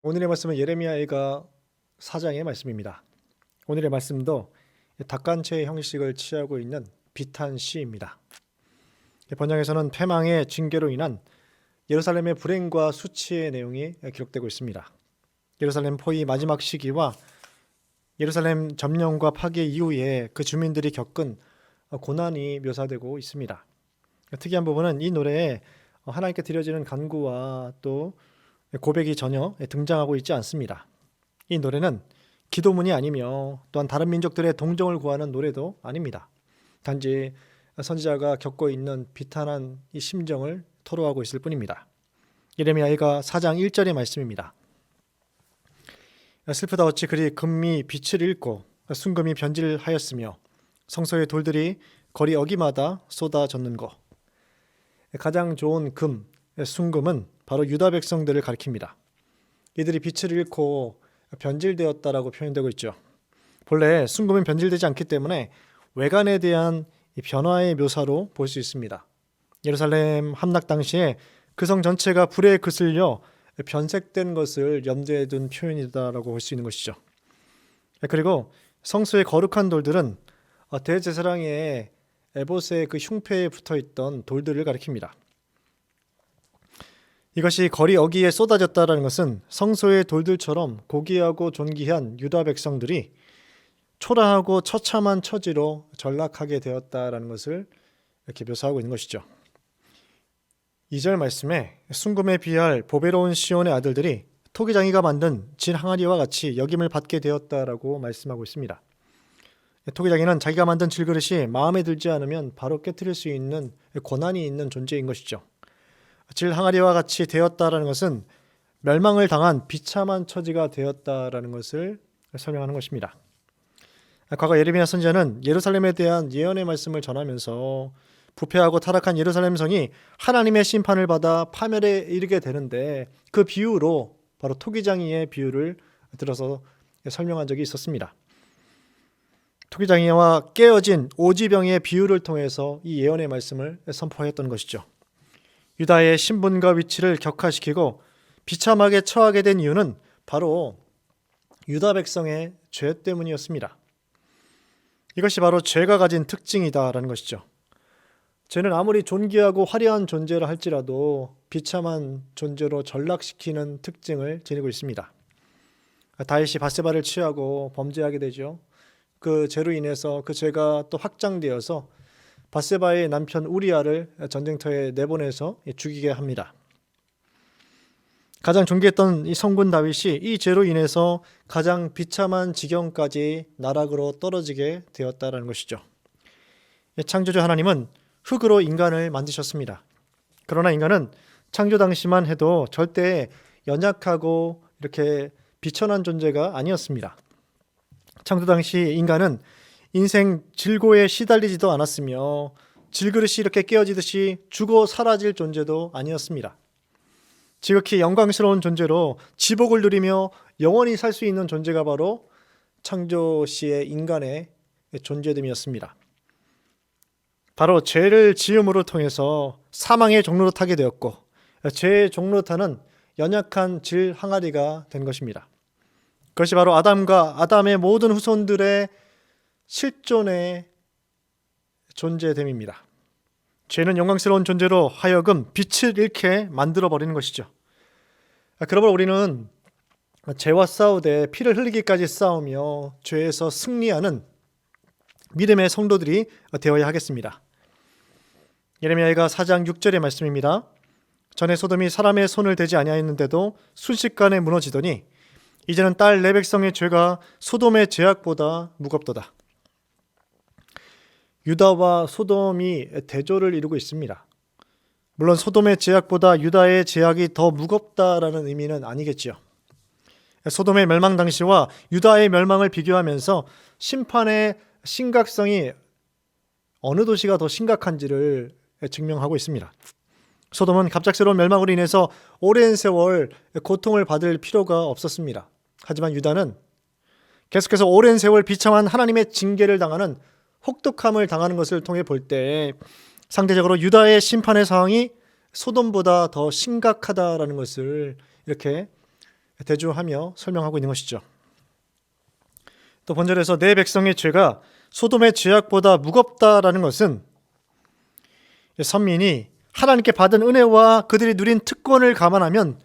오늘의 말씀은 예레미야가 4장의 말씀입니다. 오늘의 말씀도 닭간체의 형식을 취하고 있는 비탄 시입니다. 번역에서는 패망의 징계로 인한 예루살렘의 불행과 수치의 내용이 기록되고 있습니다. 예루살렘 포위 마지막 시기와 예루살렘 점령과 파괴 이후에 그 주민들이 겪은 고난이 묘사되고 있습니다. 특이한 부분은 이 노래에 하나님께 드려지는 간구와 또 고백이 전혀 등장하고 있지 않습니다. 이 노래는 기도문이 아니며 또한 다른 민족들의 동정을 구하는 노래도 아닙니다. 단지 선지자가 겪고 있는 비탄한 이 심정을 토로하고 있을 뿐입니다. 예레미야가 4장 1절의 말씀입니다. 슬프다 어찌 그리 금이 빛을 잃고 순금이 변질하였으며 성소의 돌들이 거리 어기마다 쏟아졌는고. 가장 좋은 금, 순금은 바로 유다 백성들을 가리킵니다. 이들이 빛을 잃고 변질되었다라고 표현되고 있죠. 본래 순금은 변질되지 않기 때문에 외관에 대한 변화의 묘사로 볼 수 있습니다. 예루살렘 함락 당시에 그 성 전체가 불에 그슬려 변색된 것을 염두에 둔 표현이다라고 볼 수 있는 것이죠. 그리고 성소의 거룩한 돌들은 대제사장의 에봇의 그 흉패에 붙어있던 돌들을 가리킵니다. 이것이 거리 어기에 쏟아졌다는 것은 성소의 돌들처럼 고귀하고 존귀한 유다 백성들이 초라하고 처참한 처지로 전락하게 되었다는 것을 이렇게 묘사하고 있는 것이죠. 2절 말씀에 순금에 비할 보배로운 시온의 아들들이 토기장이가 만든 진 항아리와 같이 여김을 받게 되었다라고 말씀하고 있습니다. 토기장이는 자기가 만든 질그릇이 마음에 들지 않으면 바로 깨트릴 수 있는 권한이 있는 존재인 것이죠. 질 항아리와 같이 되었다라는 것은 멸망을 당한 비참한 처지가 되었다라는 것을 설명하는 것입니다. 과거 예레미야 선지자는 예루살렘에 대한 예언의 말씀을 전하면서 부패하고 타락한 예루살렘 성이 하나님의 심판을 받아 파멸에 이르게 되는데 그 비유로 바로 토기장이의 비유를 들어서 설명한 적이 있었습니다. 토기장이와 깨어진 오지병의 비유를 통해서 이 예언의 말씀을 선포했던 것이죠. 유다의 신분과 위치를 격화시키고 비참하게 처하게 된 이유는 바로 유다 백성의 죄 때문이었습니다. 이것이 바로 죄가 가진 특징이다라는 것이죠. 죄는 아무리 존귀하고 화려한 존재라 할지라도 비참한 존재로 전락시키는 특징을 지니고 있습니다. 다윗이 밧세바를 취하고 범죄하게 되죠. 그 죄로 인해서 그 죄가 또 확장되어서 밧세바의 남편 우리아를 전쟁터에 내보내서 죽이게 합니다. 가장 존귀했던 이 성군 다윗이 이 죄로 인해서 가장 비참한 지경까지 나락으로 떨어지게 되었다는 것이죠. 창조주 하나님은 흙으로 인간을 만드셨습니다. 그러나 인간은 창조 당시만 해도 절대 연약하고 이렇게 비천한 존재가 아니었습니다. 창조 당시 인간은 인생 질고에 시달리지도 않았으며 질그릇이 이렇게 깨어지듯이 죽어 사라질 존재도 아니었습니다. 지극히 영광스러운 존재로 지복을 누리며 영원히 살 수 있는 존재가 바로 창조 시의 인간의 존재됨이었습니다. 바로 죄를 지음으로 통해서 사망의 종로로 타게 되었고 죄의 종로로 타는 연약한 질 항아리가 된 것입니다. 그것이 바로 아담의 모든 후손들의 실존의 존재됨입니다. 죄는 영광스러운 존재로 하여금 빛을 잃게 만들어버리는 것이죠. 그러므로 우리는 죄와 싸우되 피를 흘리기까지 싸우며 죄에서 승리하는 믿음의 성도들이 되어야 하겠습니다. 예레미야가 4장 6절의 말씀입니다. 전에 소돔이 사람의 손을 대지 아니하였는데도 순식간에 무너지더니 이제는 딸 내 백성의 죄가 소돔의 죄악보다 무겁도다. 유다와 소돔이 대조를 이루고 있습니다. 물론 소돔의 죄악보다 유다의 죄악이 더 무겁다라는 의미는 아니겠지요. 소돔의 멸망 당시와 유다의 멸망을 비교하면서 심판의 심각성이 어느 도시가 더 심각한지를 증명하고 있습니다. 소돔은 갑작스러운 멸망으로 인해서 오랜 세월 고통을 받을 필요가 없었습니다. 하지만 유다는 계속해서 오랜 세월 비참한 하나님의 징계를 당하는 혹독함을 당하는 것을 통해 볼 때 상대적으로 유다의 심판의 상황이 소돔보다 더 심각하다라는 것을 이렇게 대조하며 설명하고 있는 것이죠. 또 본절에서 내 백성의 죄가 소돔의 죄악보다 무겁다라는 것은 선민이 하나님께 받은 은혜와 그들이 누린 특권을 감안하면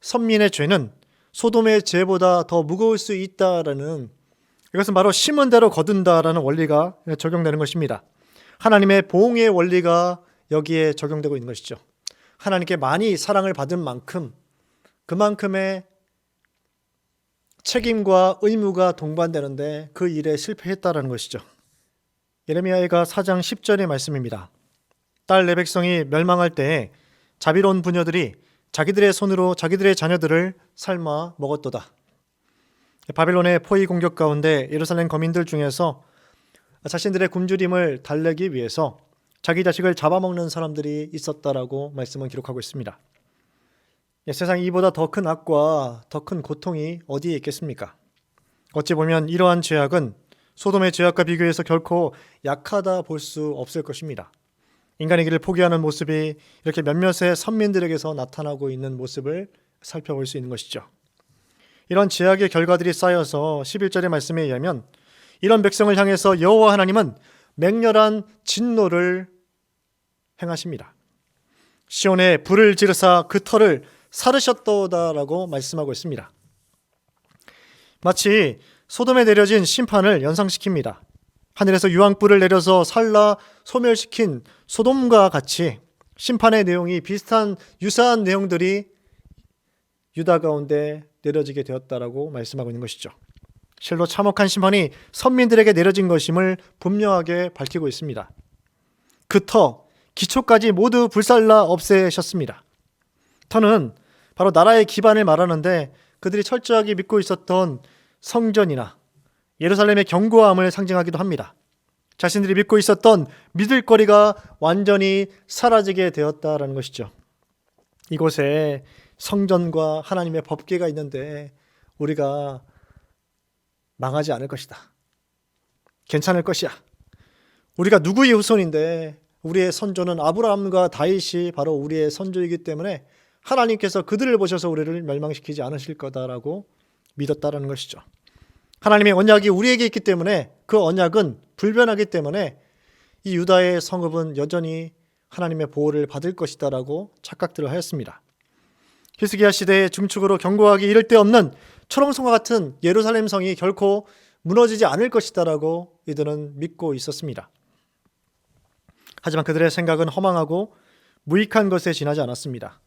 선민의 죄는 소돔의 죄보다 더 무거울 수 있다라는, 이것은 바로 심은 대로 거둔다라는 원리가 적용되는 것입니다. 하나님의 보응의 원리가 여기에 적용되고 있는 것이죠. 하나님께 많이 사랑을 받은 만큼 그만큼의 책임과 의무가 동반되는데 그 일에 실패했다라는 것이죠. 예레미야가 4장 10절의 말씀입니다. 딸 내 백성이 멸망할 때에 자비로운 부녀들이 자기들의 손으로 자기들의 자녀들을 삶아 먹었도다. 바벨론의 포위 공격 가운데 예루살렘 거민들 중에서 자신들의 굶주림을 달래기 위해서 자기 자식을 잡아먹는 사람들이 있었다라고 말씀은 기록하고 있습니다. 세상 이보다 더 큰 악과 더 큰 고통이 어디에 있겠습니까? 어찌 보면 이러한 죄악은 소돔의 죄악과 비교해서 결코 약하다 볼 수 없을 것입니다. 인간의 길을 포기하는 모습이 이렇게 몇몇의 선민들에게서 나타나고 있는 모습을 살펴볼 수 있는 것이죠. 이런 죄악의 결과들이 쌓여서 11절의 말씀에 의하면 이런 백성을 향해서 여호와 하나님은 맹렬한 진노를 행하십니다. 시온에 불을 지르사 그 터를 사르셨도다라고 말씀하고 있습니다. 마치 소돔에 내려진 심판을 연상시킵니다. 하늘에서 유황불을 내려서 살라 소멸시킨 소돔과 같이 심판의 내용이 유사한 내용들이 유다 가운데 내려지게 되었다라고 말씀하고 있는 것이죠. 실로 참혹한 심판이 선민들에게 내려진 것임을 분명하게 밝히고 있습니다. 그 터, 기초까지 모두 불살라 없애셨습니다. 터는 바로 나라의 기반을 말하는데 그들이 철저하게 믿고 있었던 성전이나 예루살렘의 견고함을 상징하기도 합니다. 자신들이 믿고 있었던 믿을 거리가 완전히 사라지게 되었다라는 것이죠. 이곳에 성전과 하나님의 법궤가 있는데 우리가 망하지 않을 것이다. 괜찮을 것이야. 우리가 누구의 후손인데 우리의 선조는 아브라함과 다윗이 바로 우리의 선조이기 때문에 하나님께서 그들을 보셔서 우리를 멸망시키지 않으실 거다라고 믿었다라는 것이죠. 하나님의 언약이 우리에게 있기 때문에 그 언약은 불변하기 때문에 이 유다의 성읍은 여전히 하나님의 보호를 받을 것이다라고 착각들을 하였습니다. 히스기야 시대의 중축으로 견고하게 이를 데 없는 초롱성과 같은 예루살렘 성이 결코 무너지지 않을 것이다라고 이들은 믿고 있었습니다. 하지만 그들의 생각은 허망하고 무익한 것에 지나지 않았습니다.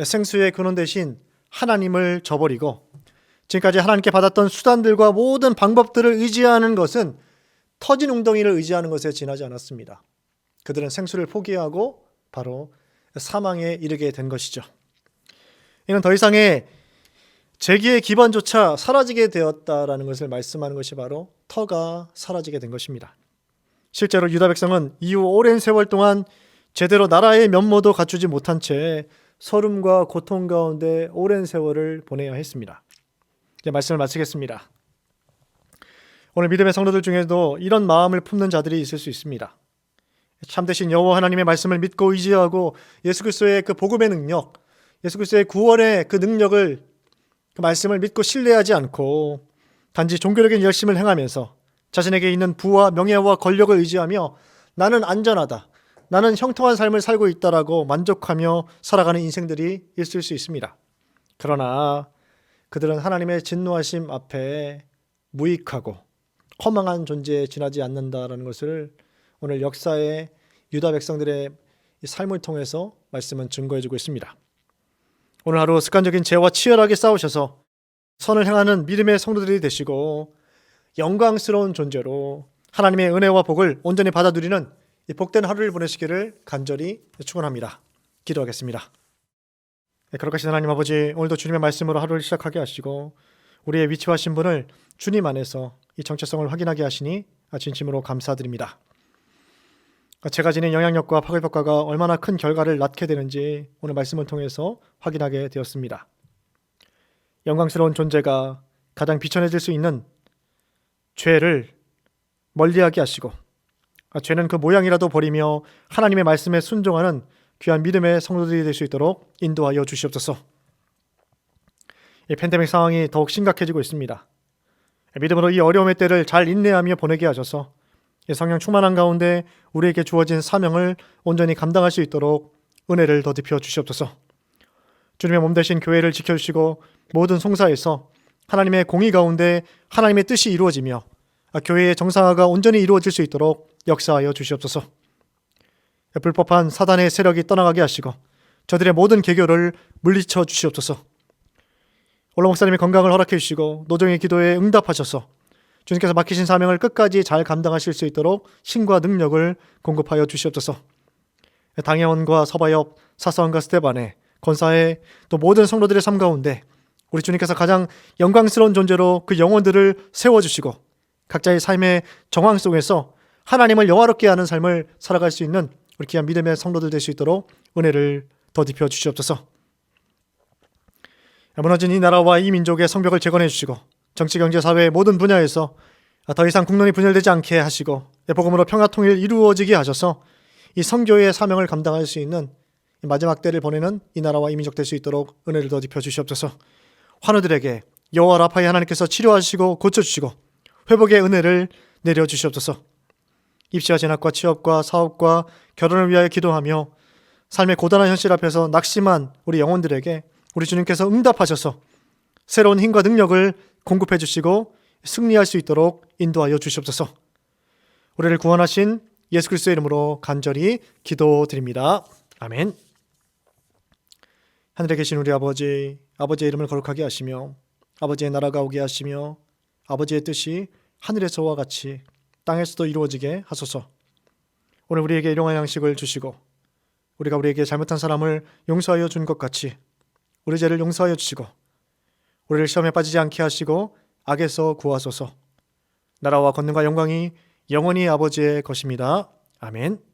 생수의 근원 대신 하나님을 저버리고 지금까지 하나님께 받았던 수단들과 모든 방법들을 의지하는 것은 터진 웅덩이를 의지하는 것에 지나지 않았습니다. 그들은 생수를 포기하고 바로 사망에 이르게 된 것이죠. 이는 더 이상의 재기의 기반조차 사라지게 되었다라는 것을 말씀하는 것이 바로 터가 사라지게 된 것입니다. 실제로 유다 백성은 이후 오랜 세월 동안 제대로 나라의 면모도 갖추지 못한 채 서름과 고통 가운데 오랜 세월을 보내야 했습니다. 이제 말씀을 마치겠습니다. 오늘 믿음의 성도들 중에도 이런 마음을 품는 자들이 있을 수 있습니다. 참되신 여호와 하나님의 말씀을 믿고 의지하고 예수 그리스도의 그 복음의 능력, 예수 그리스도의 구원의 그 능력을, 그 말씀을 믿고 신뢰하지 않고 단지 종교적인 열심을 행하면서 자신에게 있는 부와 명예와 권력을 의지하며 나는 안전하다, 나는 형통한 삶을 살고 있다라고 만족하며 살아가는 인생들이 있을 수 있습니다. 그러나 그들은 하나님의 진노하심 앞에 무익하고 허망한 존재에 지나지 않는다라는 것을 오늘 역사의 유다 백성들의 삶을 통해서 말씀은 증거해주고 있습니다. 오늘 하루 습관적인 죄와 치열하게 싸우셔서 선을 행하는 믿음의 성도들이 되시고 영광스러운 존재로 하나님의 은혜와 복을 온전히 받아 누리는 이 복된 하루를 보내시기를 간절히 축원합니다. 기도하겠습니다. 거룩하신 하나님 아버지, 오늘도 주님의 말씀으로 하루를 시작하게 하시고 우리의 위치와 신분을 주님 안에서 이 정체성을 확인하게 하시니 진심으로 감사드립니다. 제가 지닌 영향력과 파급효과가 얼마나 큰 결과를 낳게 되는지 오늘 말씀을 통해서 확인하게 되었습니다. 영광스러운 존재가 가장 비천해질 수 있는 죄를 멀리하게 하시고 죄는 그 모양이라도 버리며 하나님의 말씀에 순종하는 귀한 믿음의 성도들이 될 수 있도록 인도하여 주시옵소서. 이 팬데믹 상황이 더욱 심각해지고 있습니다. 믿음으로 이 어려움의 때를 잘 인내하며 보내게 하셔서 성령 충만한 가운데 우리에게 주어진 사명을 온전히 감당할 수 있도록 은혜를 더딥혀 주시옵소서. 주님의 몸 되신 교회를 지켜주시고 모든 송사에서 하나님의 공의 가운데 하나님의 뜻이 이루어지며 교회의 정상화가 온전히 이루어질 수 있도록 역사하여 주시옵소서. 불법한 사단의 세력이 떠나가게 하시고 저들의 모든 계교를 물리쳐 주시옵소서. 올라 목사님의 건강을 허락해 주시고 노종의 기도에 응답하셔서 주님께서 맡기신 사명을 끝까지 잘 감당하실 수 있도록 힘과 능력을 공급하여 주시옵소서. 당회원과 서바엽, 사사원과 스데반의 권사의 또 모든 성도들의 삶 가운데 우리 주님께서 가장 영광스러운 존재로 그 영혼들을 세워주시고 각자의 삶의 정황 속에서 하나님을 영화롭게 하는 삶을 살아갈 수 있는 우리 귀한 믿음의 성도들 될 수 있도록 은혜를 더딥혀 주시옵소서. 무너진 이 나라와 이 민족의 성벽을 재건해 주시고 정치, 경제, 사회의 모든 분야에서 더 이상 국론이 분열되지 않게 하시고 복음으로 평화 통일 이루어지게 하셔서 이 선교의 사명을 감당할 수 있는 마지막 때를 보내는 이 나라와 이 민족 될 수 있도록 은혜를 더딥혀 주시옵소서. 환우들에게 여호와 라파의 하나님께서 치료하시고 고쳐주시고 회복의 은혜를 내려주시옵소서. 입시와 진학과 취업과 사업과 결혼을 위하여 기도하며 삶의 고단한 현실 앞에서 낙심한 우리 영혼들에게 우리 주님께서 응답하셔서 새로운 힘과 능력을 공급해 주시고 승리할 수 있도록 인도하여 주시옵소서. 우리를 구원하신 예수 그리스도의 이름으로 간절히 기도드립니다. 아멘. 하늘에 계신 우리 아버지, 아버지의 이름을 거룩하게 하시며 아버지의 나라가 오게 하시며 아버지의 뜻이 하늘에서와 같이 땅에서도 이루어지게 하소서. 오늘 우리에게 일용할 양식을 주시고 우리가 우리에게 잘못한 사람을 용서하여 준 것 같이 우리 죄를 용서하여 주시고 우리를 시험에 빠지지 않게 하시고 악에서 구하소서. 나라와 권능과 영광이 영원히 아버지의 것입니다. 아멘.